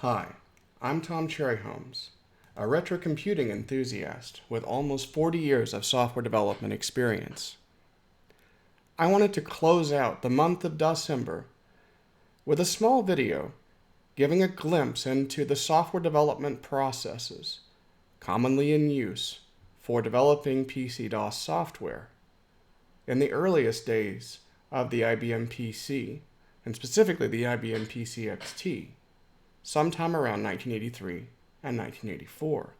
Hi, I'm Tom Cherryholmes, a retro computing enthusiast with almost 40 years of software development experience. I wanted to close out the month of December with a small video giving a glimpse into the software development processes commonly in use for developing PC-DOS software in the earliest days of the IBM PC, and specifically the IBM PC XT, sometime around 1983 and 1984,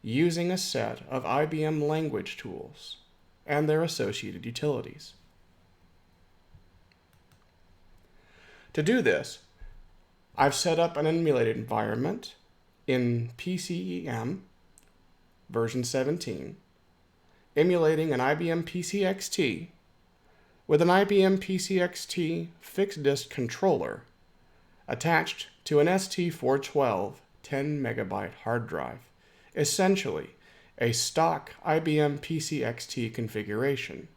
using a set of Ibm Language Tools and their associated utilities. To do this, I've set up an emulated environment in PCEM version 17, emulating an IBM PC XT with an IBM PC XT fixed disk controller attached to an ST412 10 megabyte hard drive, essentially a stock IBM PC XT configuration.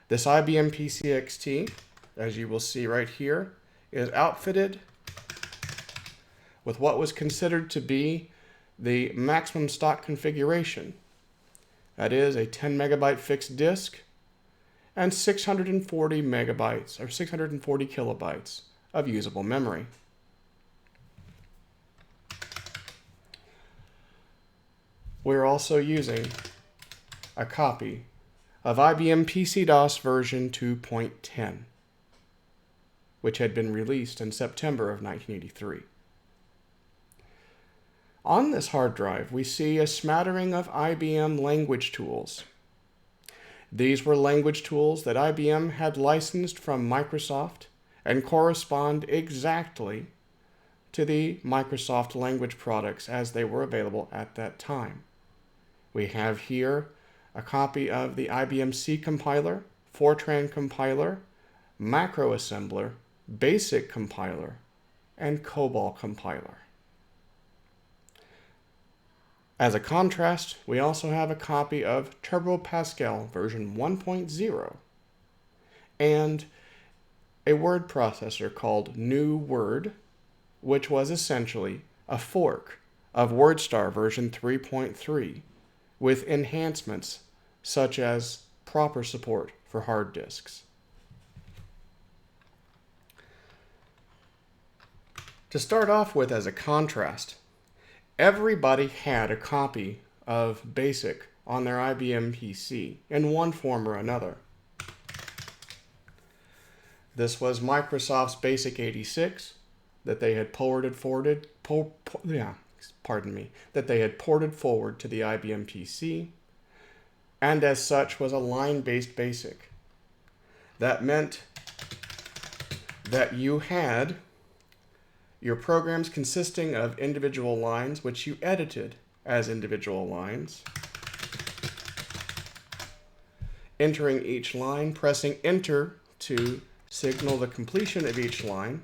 This IBM PC XT, as you will see right here, is outfitted with what was considered to be the maximum stock configuration. That is a 10 megabyte fixed disk and 640 megabytes or 640 kilobytes of usable memory. We're also using a copy of IBM PC-DOS version 2.10, which had been released in September of 1983. On this hard drive, we see a smattering of IBM Language Tools. These were language tools that IBM had licensed from Microsoft and correspond exactly to the Microsoft language products as they were available at that time. We have here a copy of the IBM C compiler, Fortran Compiler, Macro Assembler, Basic Compiler, and COBOL Compiler. As a contrast, we also have a copy of Turbo Pascal version 1.0 and a word processor called New Word, which was essentially a fork of WordStar version 3.3 with enhancements such as proper support for hard disks. To start off with, as a contrast, everybody had a copy of BASIC on their IBM PC in one form or another. This was Microsoft's BASIC 86 that they had ported forward to the IBM PC, and as such was a line-based BASIC. That meant that you had your programs consisting of individual lines, which you edited as individual lines, entering each line, pressing enter to signal the completion of each line,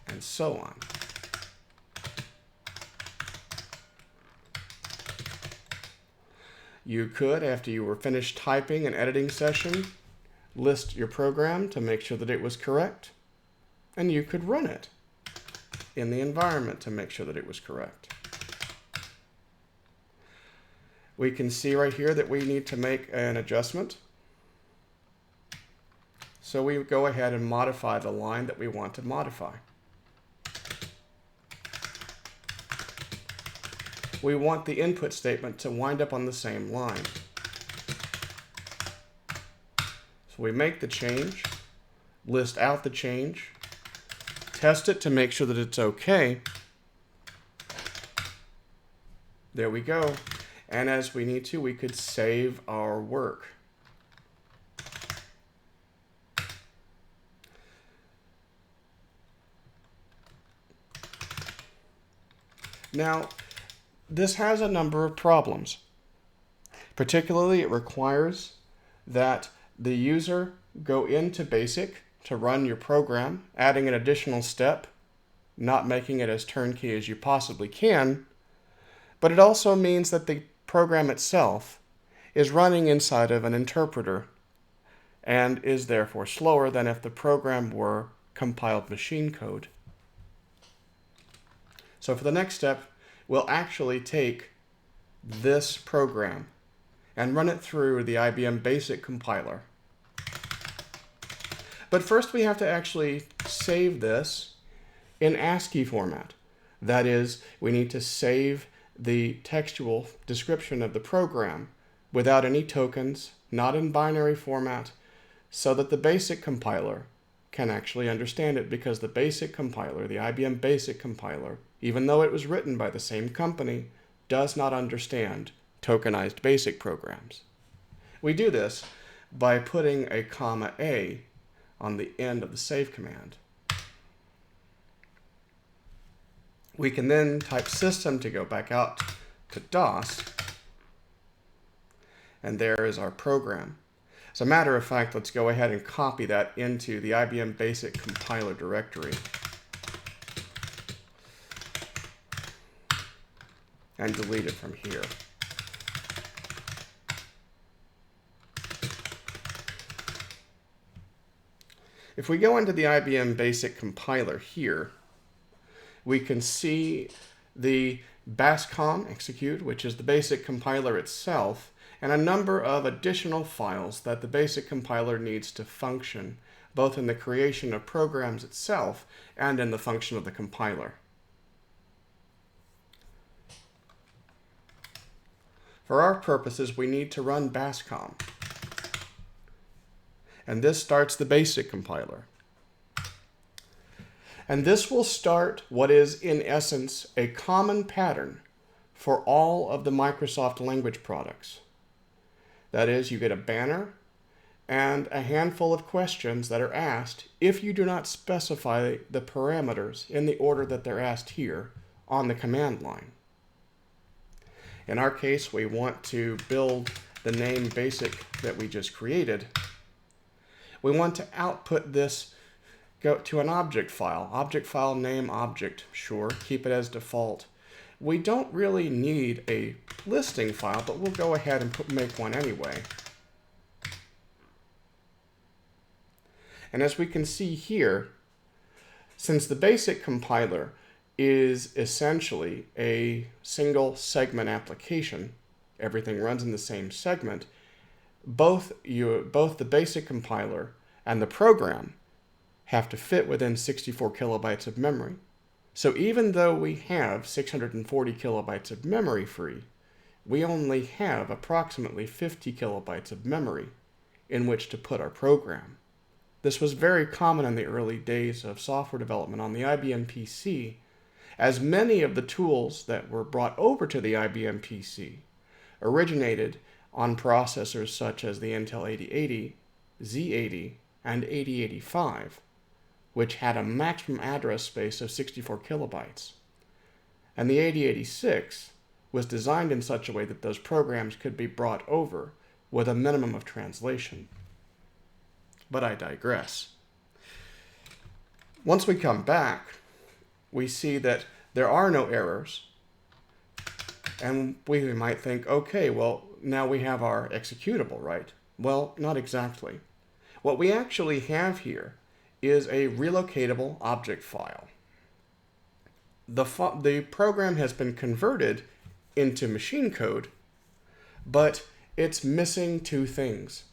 and so on. You could, after you were finished typing an editing session, list your program to make sure that it was correct, and you could run it in the environment to make sure that it was correct. We can see right here that we need to make an adjustment. So we go ahead and modify the line that we want to modify. We want the input statement to wind up on the same line. So we make the change, list out the change, test it to make sure that it's okay. There we go. And as we need to, we could save our work. Now, this has a number of problems. Particularly, it requires that the user go into BASIC to run your program, adding an additional step, not making it as turnkey as you possibly can, but it also means that the program itself is running inside of an interpreter and is therefore slower than if the program were compiled machine code. So for the next step, we'll actually take this program and run it through the IBM Basic Compiler. But first we have to actually save this in ASCII format. That is, we need to save the textual description of the program without any tokens, not in binary format, so that the Basic Compiler can actually understand it, because the Basic Compiler, the IBM Basic Compiler, even though it was written by the same company, does not understand tokenized BASIC programs. We do this by putting a "A" on the end of the save command. We can then type system to go back out to DOS, and there is our program. As a matter of fact, let's go ahead and copy that into the IBM Basic Compiler directory and delete it from here. If we go into the IBM Basic Compiler here, we can see the bascom execute, which is the Basic Compiler itself, and a number of additional files that the Basic Compiler needs to function, both in the creation of programs itself and in the function of the compiler. For our purposes, we need to run bascom, and this starts the Basic Compiler. And this will start what is, in essence, a common pattern for all of the Microsoft language products. That is, you get a banner and a handful of questions that are asked if you do not specify the parameters in the order that they're asked here on the command line. In our case, we want to build the name basic that we just created. We want to output this go to an object file name object, sure, keep it as default. We don't really need a listing file, but we'll go ahead and make one anyway. And as we can see here, since the Basic Compiler is essentially a single segment application, everything runs in the same segment, both the Basic Compiler and the program have to fit within 64 kilobytes of memory. So even though we have 640 kilobytes of memory free, we only have approximately 50 kilobytes of memory in which to put our program. This was very common in the early days of software development on the IBM PC, as many of the tools that were brought over to the IBM PC originated on processors such as the Intel 8080, Z80, and 8085, which had a maximum address space of 64 kilobytes. And the 8086 was designed in such a way that those programs could be brought over with a minimum of translation. But I digress. Once we come back, we see that there are no errors, and we might think, okay, well, now we have our executable, right? Well, not exactly. What we actually have here is a relocatable object file. The program has been converted into machine code, but it's missing two things.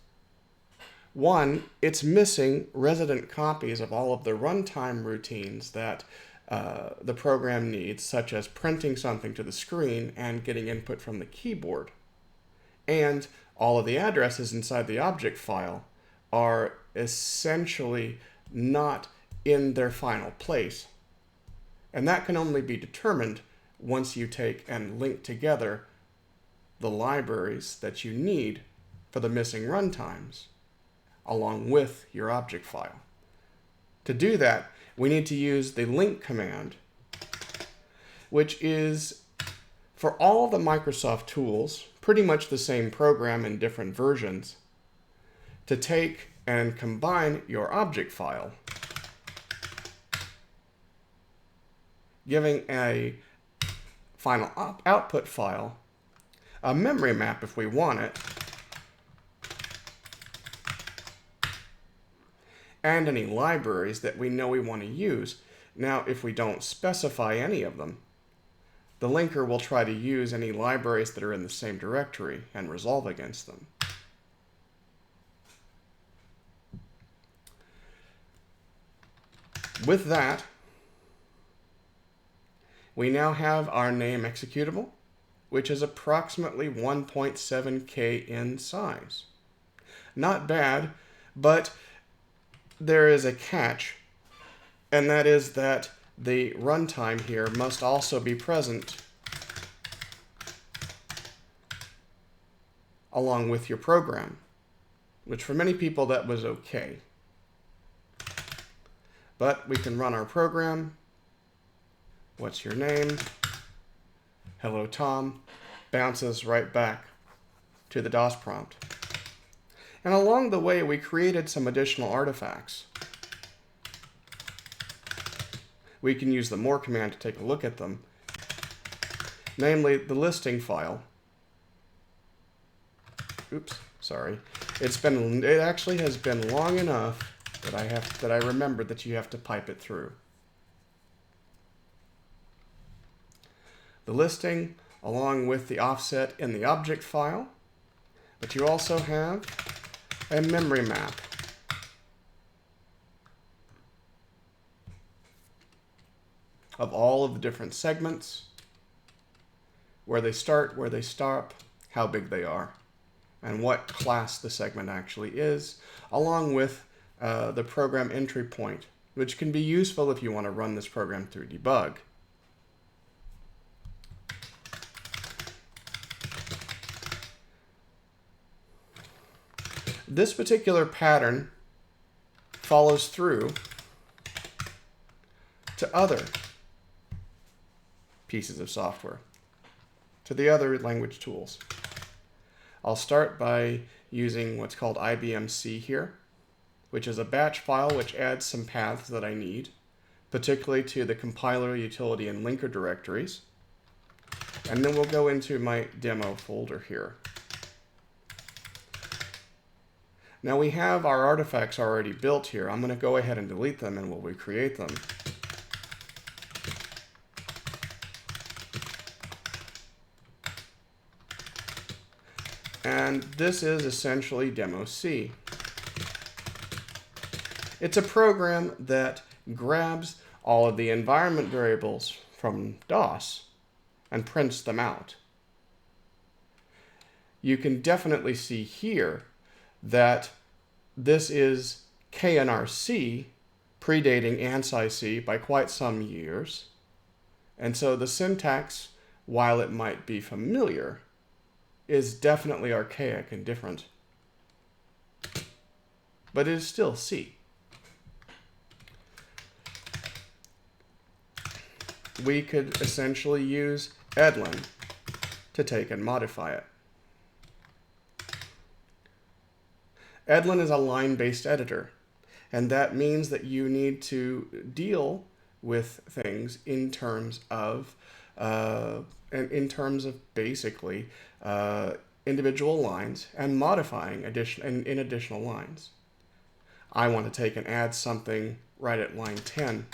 One, it's missing resident copies of all of the runtime routines that the program needs, such as printing something to the screen and getting input from the keyboard. And all of the addresses inside the object file are essentially not in their final place. And that can only be determined once you take and link together the libraries that you need for the missing runtimes along with your object file. To do that, we need to use the link command, which is, for all the Microsoft tools, pretty much the same program in different versions, to take and combine your object file, giving a final output file, a memory map if we want it, and any libraries that we know we want to use. Now, if we don't specify any of them, the linker will try to use any libraries that are in the same directory and resolve against them. With that, we now have our name executable, which is approximately 1.7K in size. Not bad, but there is a catch, and that is that the runtime here must also be present along with your program, which for many people that was okay. But we can run our program. What's your name? Hello, Tom. Bounces right back to the DOS prompt. And along the way, we created some additional artifacts. We can use the more command to take a look at them, namely the listing file. Oops, sorry. It actually has been long enough that I remembered that you have to pipe it through. The listing along with the offset in the object file, but you also have a memory map. Of all of the different segments, where they start, where they stop, how big they are, and what class the segment actually is, along with the program entry point, which can be useful if you want to run this program through debug. This particular pattern follows through to other pieces of software, to the other language tools. I'll start by using what's called Ibm C here, which is a batch file which adds some paths that I need, particularly to the compiler, utility, and linker directories. And then we'll go into my demo folder here. Now we have our artifacts already built here. I'm going to go ahead and delete them and we'll recreate them. And this is essentially demo C. It's a program that grabs all of the environment variables from DOS and prints them out. You can definitely see here that this is KNRC, predating ANSI-C by quite some years. And so the syntax, while it might be familiar, is definitely archaic and different. But it is still C. We could essentially use Edlin to take and modify it. Edlin is a line-based editor, and that means that you need to deal with things in terms of basically individual lines and modifying in additional lines. I want to take and add something right at line 10.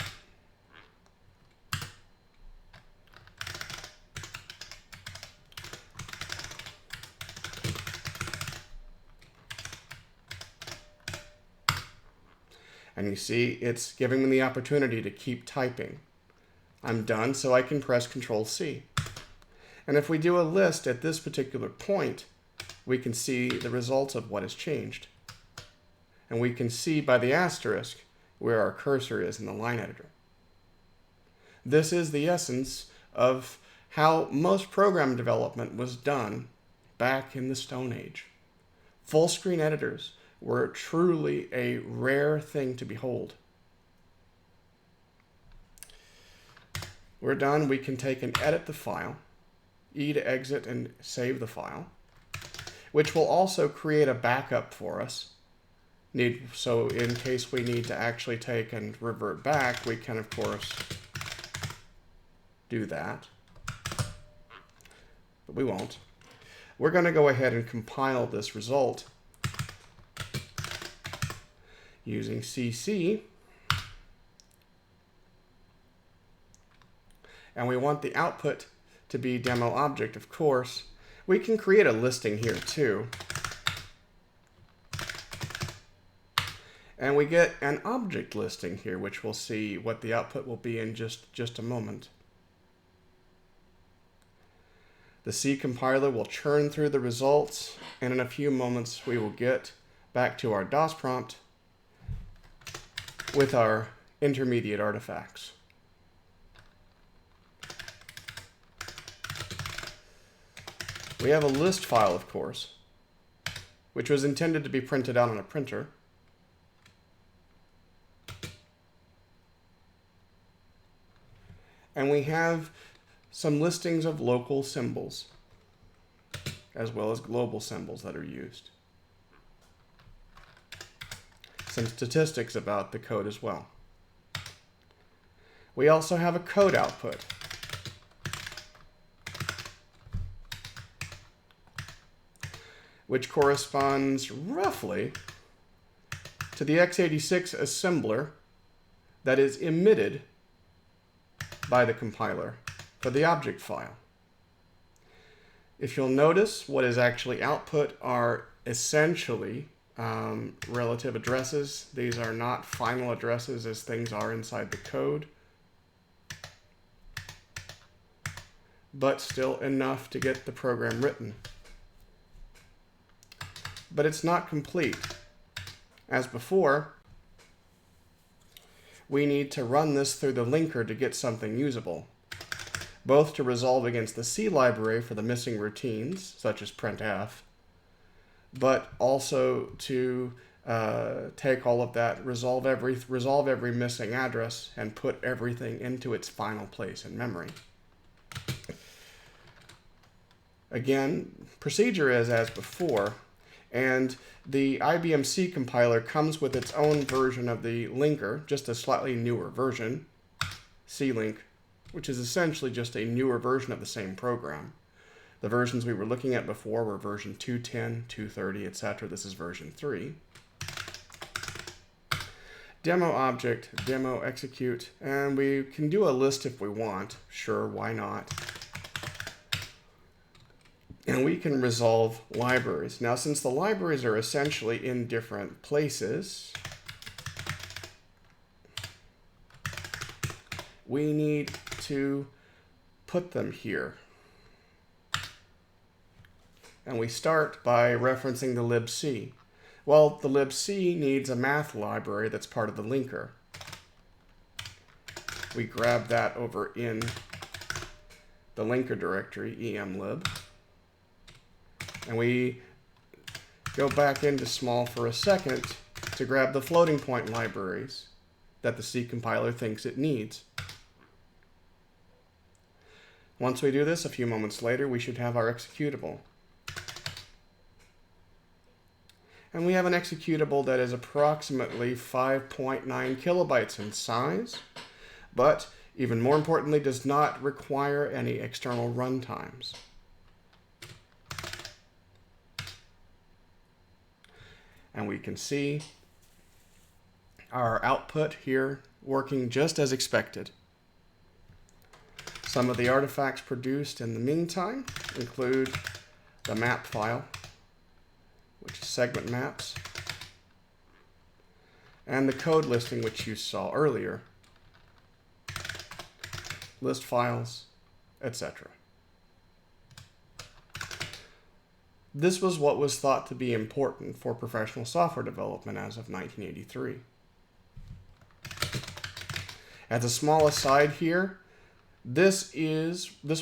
And you see, it's giving me the opportunity to keep typing. I'm done, so I can press Control-C. And if we do a list at this particular point, we can see the results of what has changed. And we can see by the asterisk where our cursor is in the line editor. This is the essence of how most program development was done back in the Stone Age. Full screen editors were truly a rare thing to behold. We're done. We can take and edit the file, E to exit and save the file, which will also create a backup for us. So in case we need to actually take and revert back, we can, of course, do that. But we won't. We're going to go ahead and compile this result using CC. And we want the output to be demo object, of course. We can create a listing here too. And we get an object listing here, which we'll see what the output will be in just a moment. The C compiler will churn through the results, and in a few moments we will get back to our DOS prompt with our intermediate artifacts. We have a list file, of course, which was intended to be printed out on a printer. And we have some listings of local symbols, as well as global symbols that are used. Some statistics about the code as well. We also have a code output. Which corresponds roughly to the x86 assembler that is emitted by the compiler for the object file. If you'll notice, what is actually output are essentially relative addresses. These are not final addresses as things are inside the code, but still enough to get the program written. But it's not complete. As before, we need to run this through the linker to get something usable, both to resolve against the C library for the missing routines, such as printf, but also to take all of that, resolve every missing address, and put everything into its final place in memory. Again, procedure is as before, and the IBM C compiler comes with its own version of the linker, just a slightly newer version, C-Link, which is essentially just a newer version of the same program. The versions we were looking at before were version 210, 230, etc. This is version 3. Demo object, demo execute, and we can do a list if we want. Sure, why not? And we can resolve libraries. Now, since the libraries are essentially in different places, we need to put them here. And we start by referencing the libc. Well, the libc needs a math library that's part of the linker. We grab that over in the linker directory, emlib. And we go back into small for a second to grab the floating point libraries that the C compiler thinks it needs. Once we do this, a few moments later, we should have our executable. And we have an executable that is approximately 5.9 kilobytes in size, but even more importantly, does not require any external runtimes. And we can see our output here working just as expected. Some of the artifacts produced in the meantime include the map file, which is segment maps, and the code listing, which you saw earlier, list files, etc. This was what was thought to be important for professional software development as of 1983. As a small aside here, this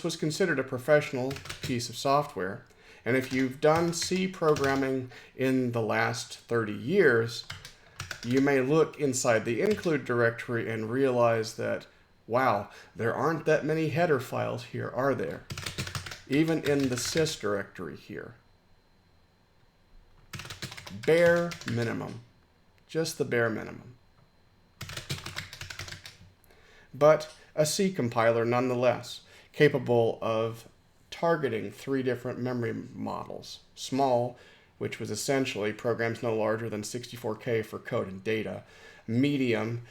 was considered a professional piece of software, and if you've done C programming in the last 30 years, you may look inside the include directory and realize that, wow, there aren't that many header files here, are there? Even in the sys directory here. Bare minimum, just the bare minimum. But a C compiler nonetheless, capable of targeting 3 different memory models, small, which was essentially programs no larger than 64K for code and data. Medium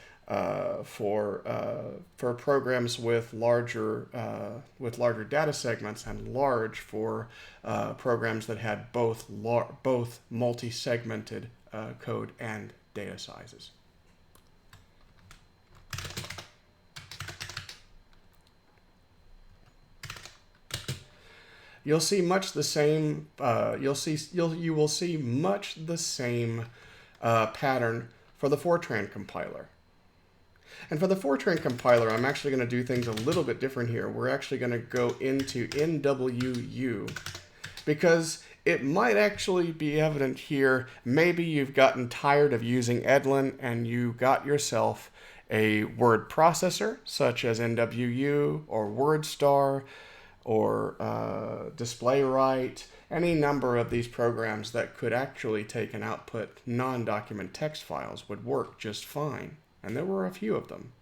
for programs with larger data segments, and large for programs that had both multi-segmented code and data sizes. You'll see much the same. You will see much the same pattern for the Fortran compiler. And for the Fortran compiler, I'm actually going to do things a little bit different here. We're actually going to go into NWU, because it might actually be evident here. Maybe you've gotten tired of using Edlin and you got yourself a word processor such as NWU or WordStar or DisplayWrite, any number of these programs that could actually take and output non-document text files would work just fine. And there were a few of them.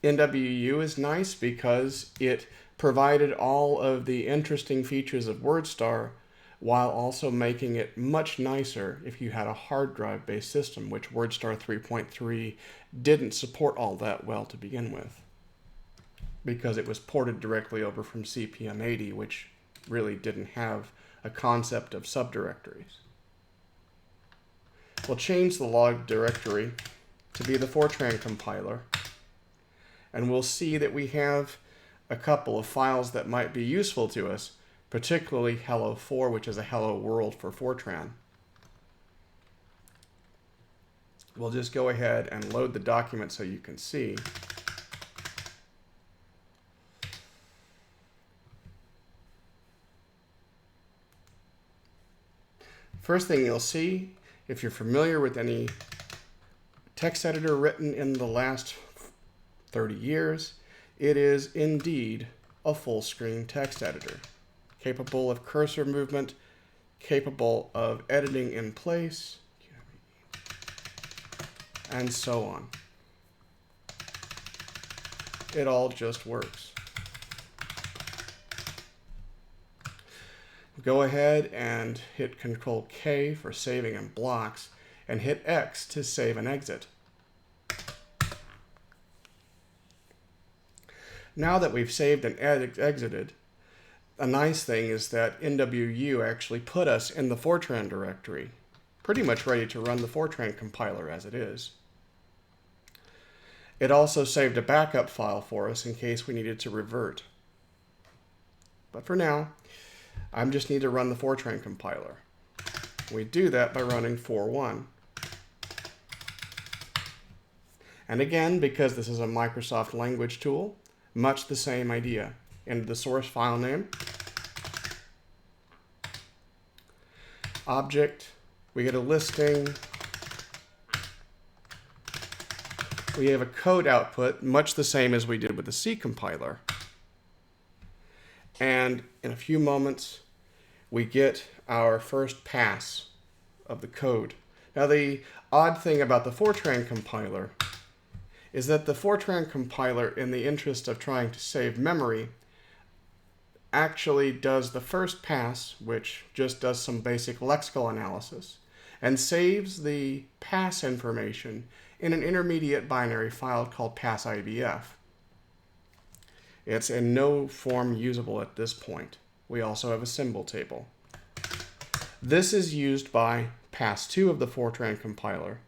NWU is nice because it provided all of the interesting features of WordStar while also making it much nicer if you had a hard drive based system, which WordStar 3.3 didn't support all that well to begin with, because it was ported directly over from CPM80, which really didn't have a concept of subdirectories. We'll change the log directory to be the Fortran compiler, and we'll see that we have a couple of files that might be useful to us, particularly hello4, which is a hello world for Fortran. We'll just go ahead and load the document so you can see. First thing you'll see, if you're familiar with any text editor written in the last 30 years, it is indeed a full-screen text editor, capable of cursor movement, capable of editing in place, and so on. It all just works. Go ahead and hit Control K for saving in blocks, and hit X to save and exit. Now that we've saved and exited, a nice thing is that NWU actually put us in the Fortran directory, pretty much ready to run the Fortran compiler as it is. It also saved a backup file for us in case we needed to revert. But for now, I just need to run the Fortran compiler. We do that by running for1. And again, because this is a Microsoft language tool, much the same idea. Into the source file name, object, we get a listing, we have a code output, much the same as we did with the C compiler. And in a few moments, we get our first pass of the code. Now, the odd thing about the Fortran compiler is that the Fortran compiler, in the interest of trying to save memory, actually does the first pass, which just does some basic lexical analysis, and saves the pass information in an intermediate binary file called pass.ibf. It's in no form usable at this point. We also have a symbol table. This is used by pass2 of the Fortran compiler,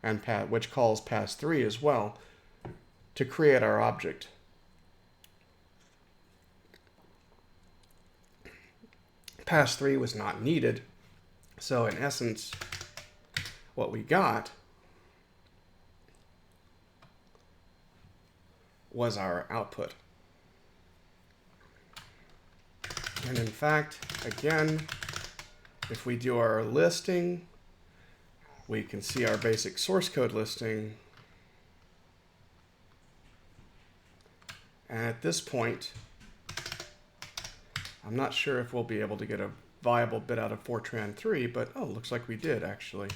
and which calls pass3 as well, to create our object. Pass3 was not needed, so in essence, what we got was our output. And in fact, again, if we do our listing, we can see our basic source code listing. And at this point, I'm not sure if we'll be able to get a viable bit out of Fortran 3, but oh, looks like we did actually.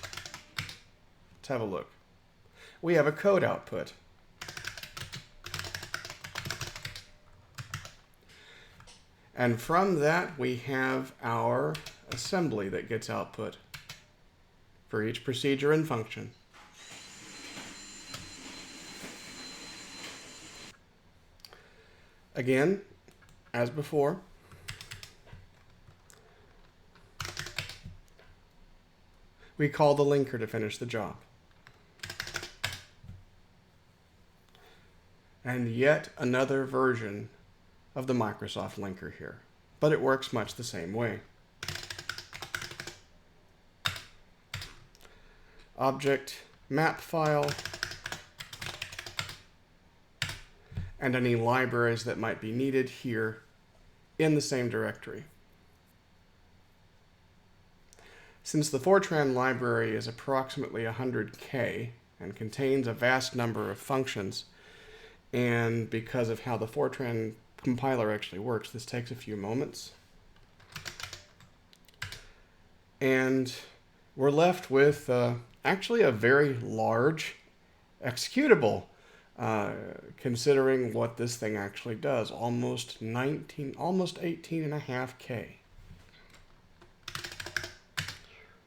Let's have a look. We have a code output. And from that, we have our assembly that gets output for each procedure and function. Again, as before, we call the linker to finish the job. And yet another version of the Microsoft linker here, but it works much the same way. Object map file, and any libraries that might be needed here in the same directory. Since the Fortran library is approximately 100K and contains a vast number of functions, and because of how the Fortran compiler actually works, this takes a few moments. And we're left with actually a very large executable, considering what this thing actually does, almost 18.5K.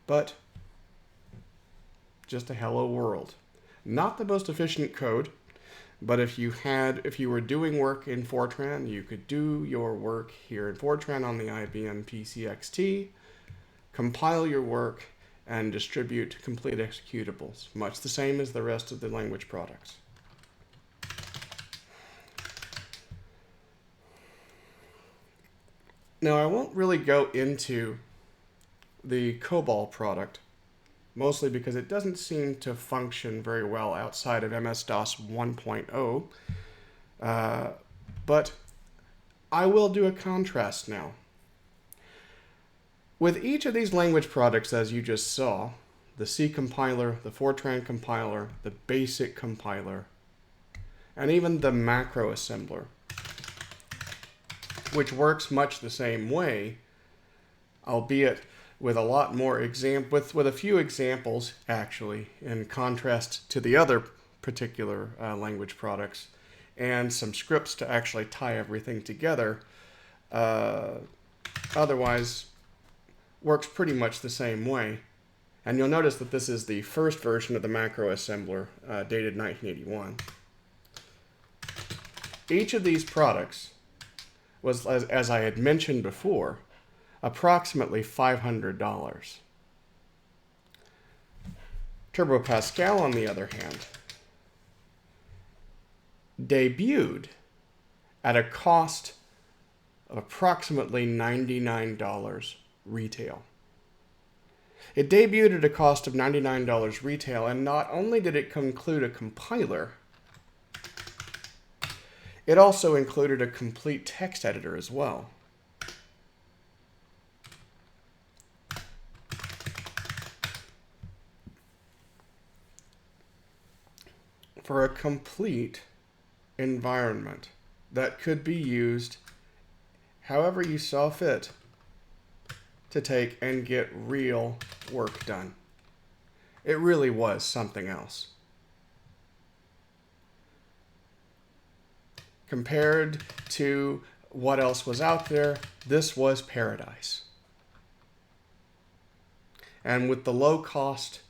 But just a hello world. Not the most efficient code, but if you were doing work in Fortran, you could do your work here in Fortran on the IBM PCXT, compile your work, and distribute complete executables, much the same as the rest of the language products. Now, I won't really go into the COBOL product, mostly because it doesn't seem to function very well outside of MS-DOS 1.0, but I will do a contrast now. With each of these language products, as you just saw, the C compiler, the Fortran compiler, the basic compiler, and even the macro assembler, which works much the same way, albeit with a lot more with a few examples, actually, in contrast to the other particular language products, and some scripts to actually tie everything together. Otherwise, works pretty much the same way. And you'll notice that this is the first version of the macro assembler, dated 1981. Each of these products was, as I had mentioned before, approximately $500. Turbo Pascal, on the other hand, debuted at a cost of approximately $99 retail. It debuted at a cost of $99 retail, and not only did it include a compiler, it also included a complete text editor as well. For a complete environment that could be used however you saw fit to take and get real work done. It really was something else. Compared to what else was out there, this was paradise. And with the low cost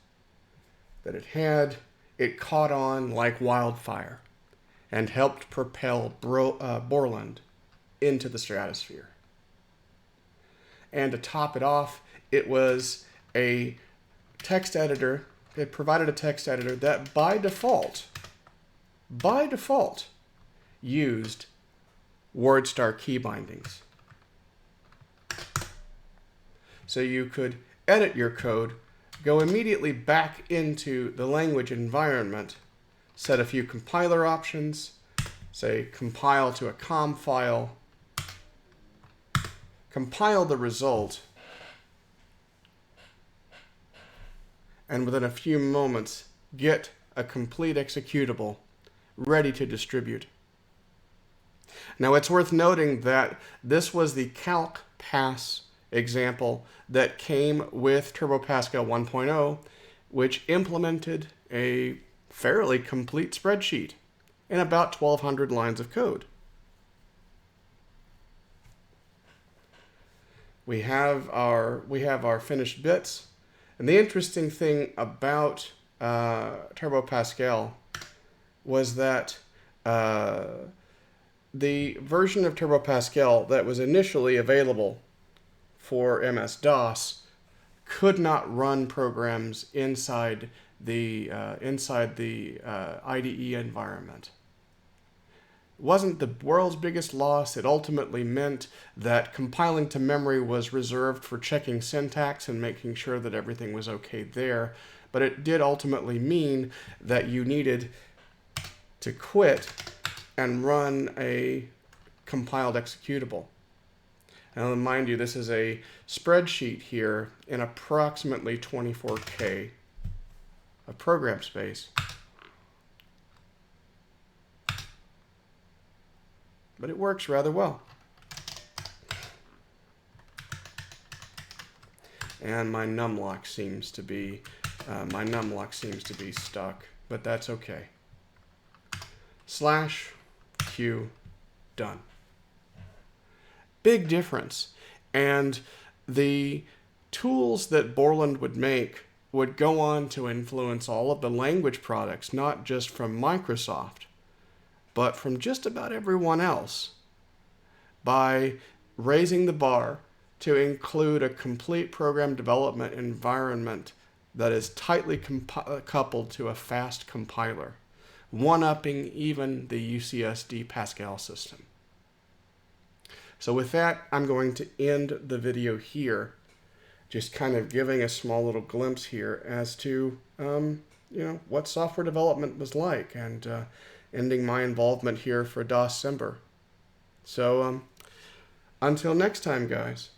that it had, it caught on like wildfire and helped propel Borland into the stratosphere. And to top it off, it was a text editor. It provided a text editor that by default, used WordStar key bindings. So you could edit your code, go immediately back into the language environment, set a few compiler options, say compile to a COM file, compile the result, and within a few moments get a complete executable ready to distribute. Now, it's worth noting that this was the Calc Pass example that came with Turbo Pascal 1.0, which implemented a fairly complete spreadsheet in about 1,200 lines of code. we have our finished bits. And the interesting thing about Turbo Pascal was that the version of Turbo Pascal that was initially available for MS-DOS could not run programs inside the IDE environment. It wasn't the world's biggest loss. It ultimately meant that compiling to memory was reserved for checking syntax and making sure that everything was okay there. But it did ultimately mean that you needed to quit and run a compiled executable. And mind you, this is a spreadsheet here in approximately 24K of program space. But it works rather well. And my numlock seems to be stuck, but that's okay. /Q done. Big difference. And the tools that Borland would make would go on to influence all of the language products, not just from Microsoft, but from just about everyone else, by raising the bar to include a complete program development environment that is tightly coupled to a fast compiler, one-upping even the UCSD Pascal system. So with that, I'm going to end the video here, just kind of giving a small little glimpse here as to what software development was like, and ending my involvement here for DOScember. So until next time, guys,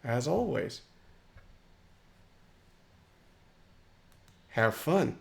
as always, have fun.